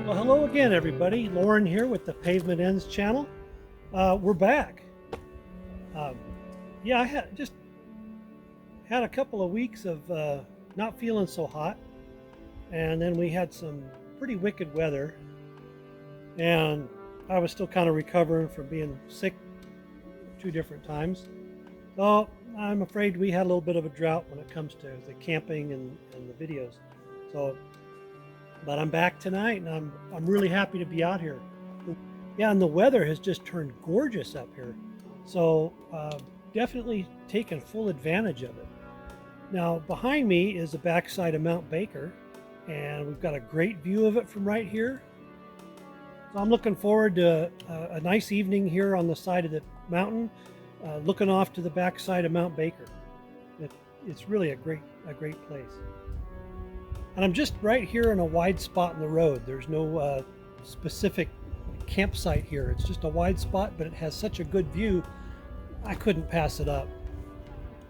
Well, hello again, everybody. Lauren here with the Pavement Ends channel. We're back. Yeah, I had a couple of weeks of not feeling so hot, and then we had some pretty wicked weather, and I was still kind of recovering from being sick 2 different times. So I'm afraid we had a little bit of a drought when it comes to the camping and the videos. But I'm back tonight, and I'm really happy to be out here. Yeah, and the weather has just turned gorgeous up here, so definitely taken full advantage of it. Now behind me is the backside of Mount Baker, and we've got a great view of it from right here. So I'm looking forward to a nice evening here on the side of the mountain, looking off to the backside of Mount Baker. It's really a great place. And I'm just right here in a wide spot in the road. There's no specific campsite here. It's just a wide spot, but it has such a good view, I couldn't pass it up.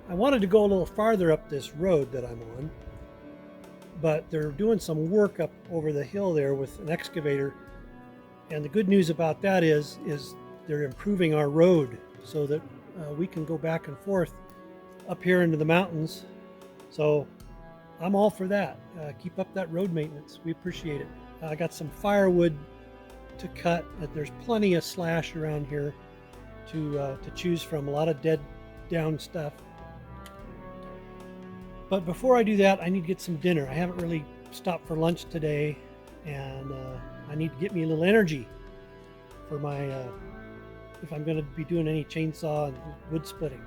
I wanted to go a little farther up this road that I'm on, but they're doing some work up over the hill there with an excavator. And the good news about that is they're improving our road so that we can go back and forth up here into the mountains. So I'm all for that. Keep up that road maintenance. We appreciate it. I got some firewood to cut. There's plenty of slash around here to choose from. A lot of dead down stuff. But before I do that, I need to get some dinner. I haven't really stopped for lunch today, and I need to get me a little energy for my if I'm going to be doing any chainsaw and wood splitting.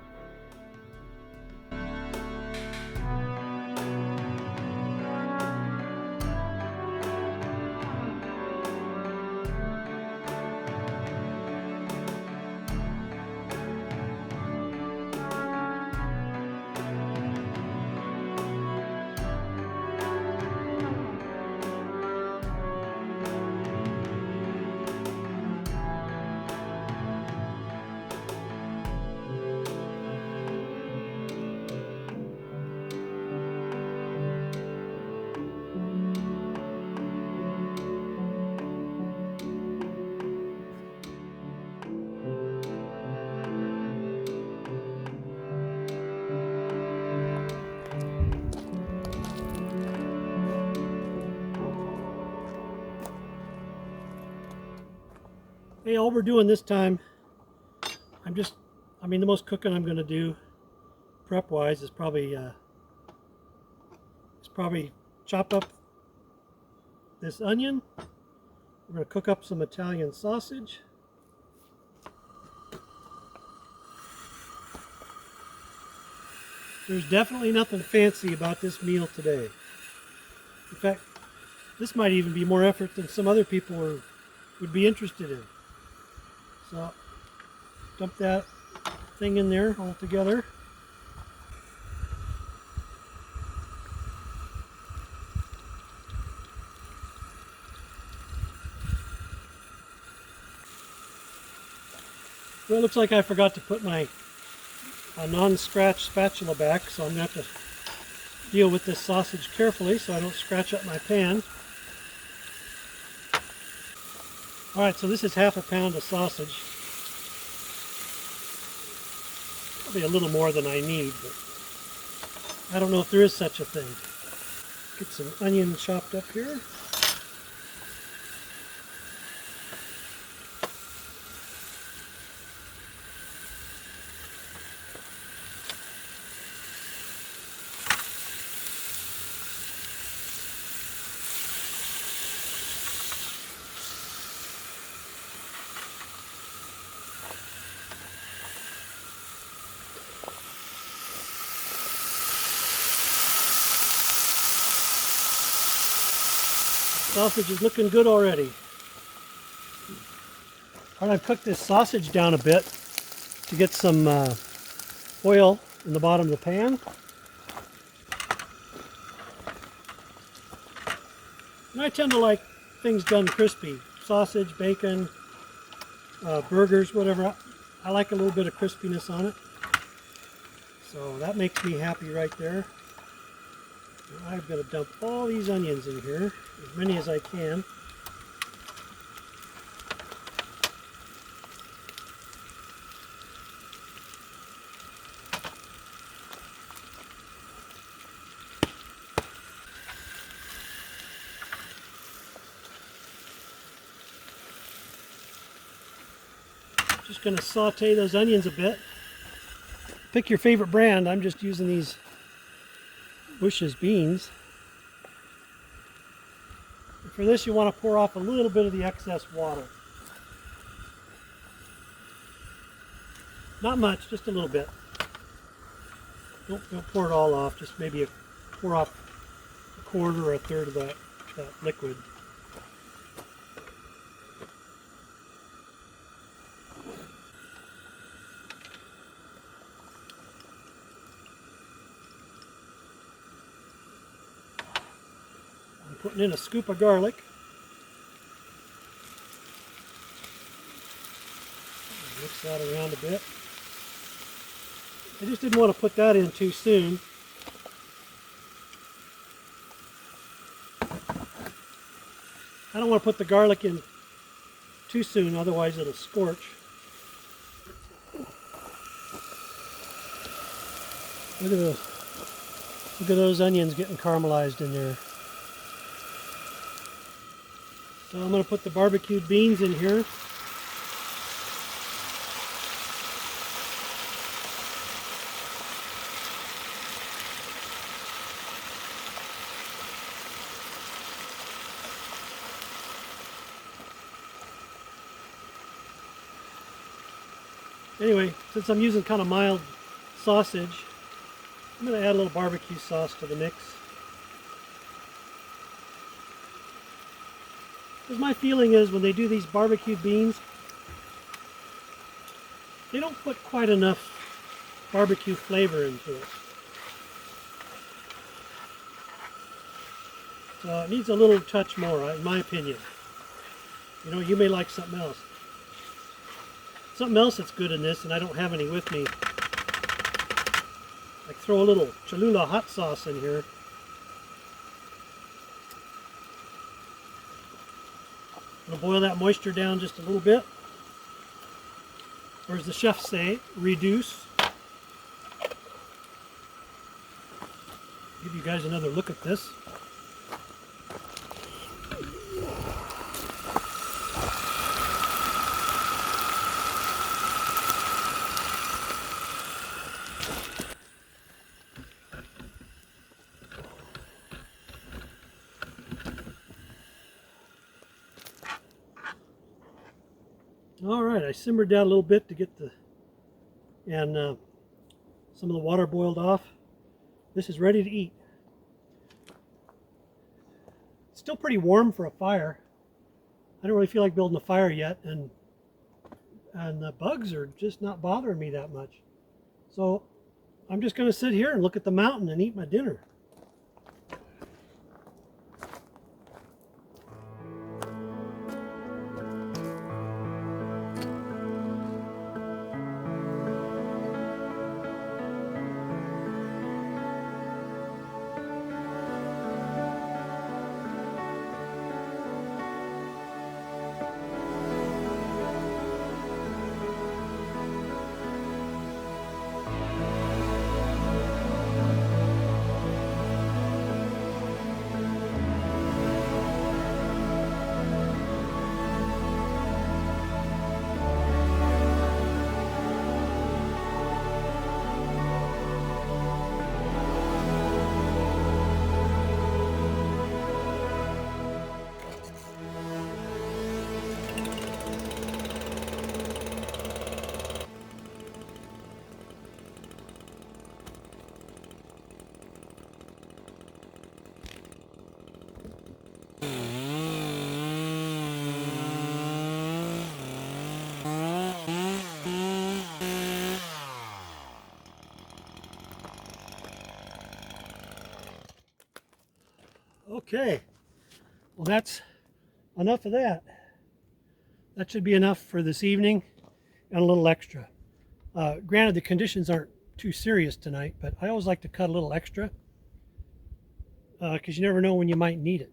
Hey, all we're doing this time, the most cooking I'm going to do prep-wise is probably chop up this onion. We're going to cook up some Italian sausage. There's definitely nothing fancy about this meal today. In fact, this might even be more effort than some other people would be interested in. So, dump that thing in there all together. Well, it looks like I forgot to put my non-scratch spatula back, so I'm going to have to deal with this sausage carefully so I don't scratch up my pan. Alright, so this is half a pound of sausage. Probably a little more than I need, but I don't know if there is such a thing. Get some onion chopped up here. Sausage is looking good already. All right, I've cooked this sausage down a bit to get some oil in the bottom of the pan. And I tend to like things done crispy. Sausage, bacon, burgers, whatever. I like a little bit of crispiness on it. So that makes me happy right there. I've got to dump all these onions in here, as many as I can. Just going to saute those onions a bit. Pick your favorite brand. I'm just using these Bush's beans. And for this, you want to pour off a little bit of the excess water. Not much, just a little bit. Don't pour it all off, just maybe pour off a quarter or a third of that liquid. I'm putting in a scoop of garlic. Mix that around a bit. I just didn't want to put that in too soon. I don't want to put the garlic in too soon, otherwise it'll scorch. Look at those onions getting caramelized in there. So I'm going to put the barbecued beans in here. Anyway, since I'm using kind of mild sausage, I'm going to add a little barbecue sauce to the mix. Because my feeling is when they do these barbecued beans, they don't put quite enough barbecue flavor into it. So it needs a little touch more, in my opinion. You know, you may like something else. Something else that's good in this, and I don't have any with me, like throw a little Cholula hot sauce in here. I'm going to boil that moisture down just a little bit. Or as the chefs say, reduce. Give you guys another look at this. All right, I simmered down a little bit to get some of the water boiled off. This is ready to eat. It's still pretty warm for a fire. I don't really feel like building a fire yet, and the bugs are just not bothering me that much. So I'm just going to sit here and look at the mountain and eat my dinner. Okay, well that's enough of that. That should be enough for this evening and a little extra. Granted, the conditions aren't too serious tonight, but I always like to cut a little extra because you never know when you might need it.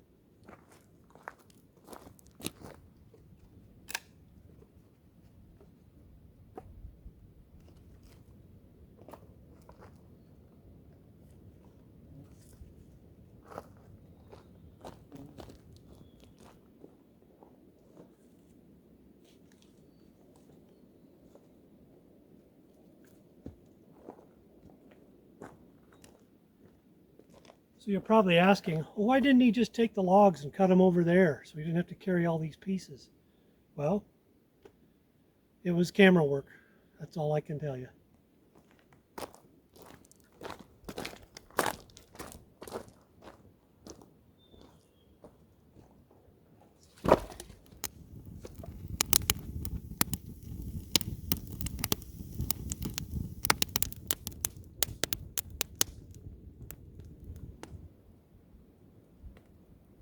So you're probably asking, well, why didn't he just take the logs and cut them over there so he didn't have to carry all these pieces? Well, it was camera work. That's all I can tell you.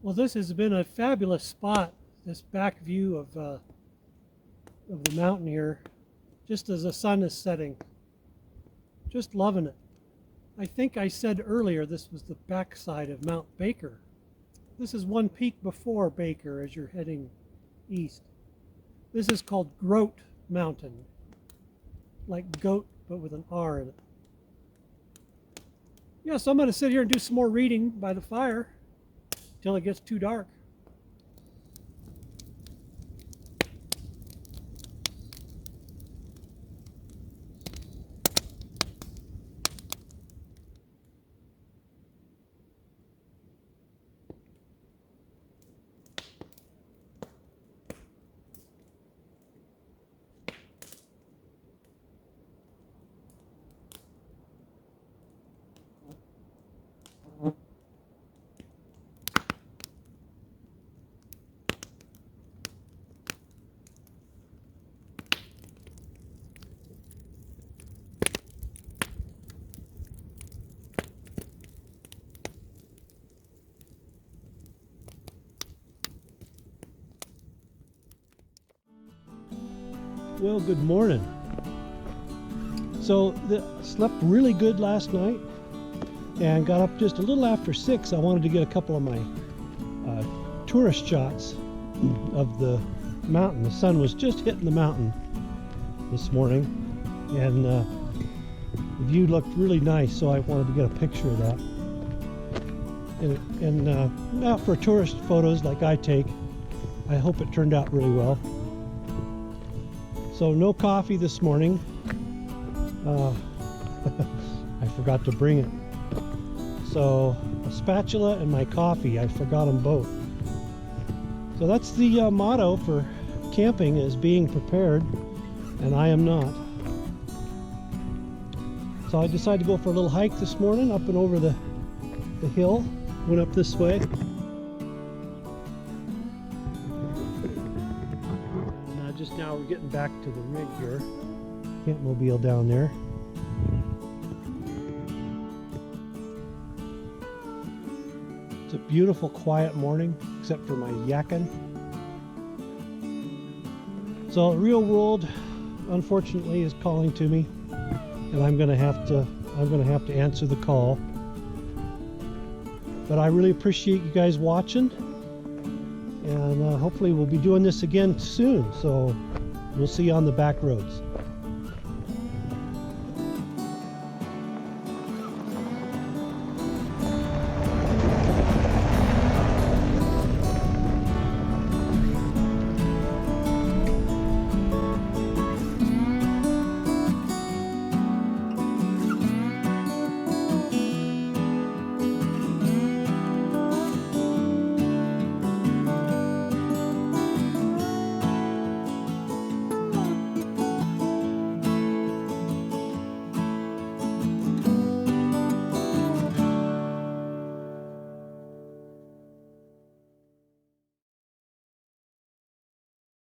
Well, this has been a fabulous spot, this back view of the mountain here, just as the sun is setting. Just loving it. I think I said earlier this was the backside of Mount Baker. This is one peak before Baker as you're heading east. This is called Groat Mountain, like goat but with an R in it. Yeah, so I'm going to sit here and do some more reading by the fire till it gets too dark. Well, good morning. So slept really good last night and got up just a little after 6. I wanted to get a couple of my tourist shots of the mountain. The sun was just hitting the mountain this morning and the view looked really nice, so I wanted to get a picture of that. And now for tourist photos like I take, I hope it turned out really well. So no coffee this morning. I forgot to bring it. So a spatula and my coffee, I forgot them both. So that's the motto for camping, is being prepared, and I am not. So I decided to go for a little hike this morning up and over the hill. Went up this way. Just now we're getting back to the rig here. Campmobile down there. It's a beautiful, quiet morning, except for my yakking. So the real world, unfortunately, is calling to me, and I'm gonna have to answer the call. But I really appreciate you guys watching. And hopefully we'll be doing this again soon, so we'll see you on the back roads.